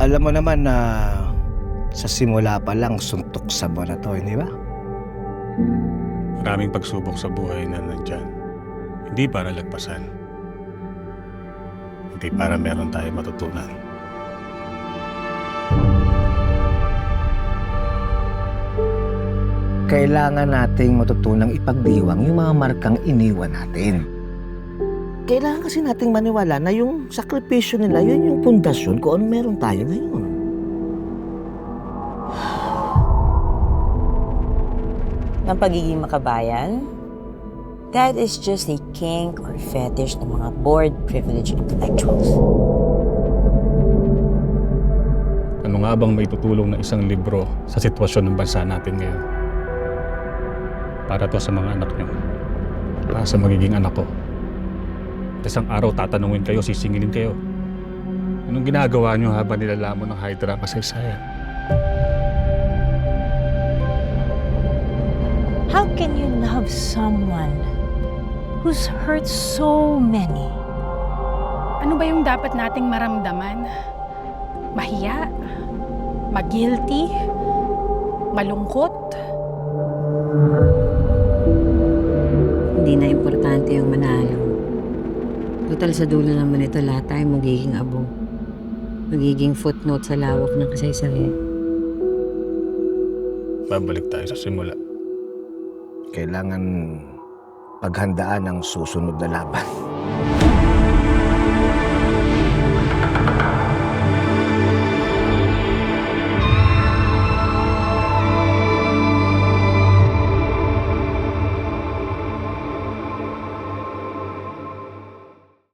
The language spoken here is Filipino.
Alam mo naman na sa simula pa lang suntok sa buwan na to, hindi ba? Maraming pagsubok sa buhay na nandyan. Hindi para lagpasan. Hindi para meron tayo matutunan. Kailangan nating matutunang ipagdiwang yung mga markang iniwan natin. Kailangan kasi nating maniwala na yung sakripisyo nila, yun yung pundasyon kung ano meron tayo ngayon. Ng pagiging makabayan, that is just a kink or fetish ng mga bored, privileged intellectuals. Ano nga bang may tutulong na isang libro sa sitwasyon ng bansa natin ngayon? Para to sa mga anak niyo. Para sa magiging anak ko. At isang araw tatanungin kayo, sisingilin kayo. Anong ginagawa niyo habang nilalamon ng Hydra ang kasaysayan? How can you love someone who's hurt so many? Ano ba yung dapat nating maramdaman? Mahiya? Mag-guilty? Malungkot? Hindi na importante yung manalo. Total sa dulo naman ito, lahat tayo magiging abo. Magiging footnote sa lawak ng kasaysayan. Babalik tayo sa simula. Kailangan paghandaan ang susunod na laban.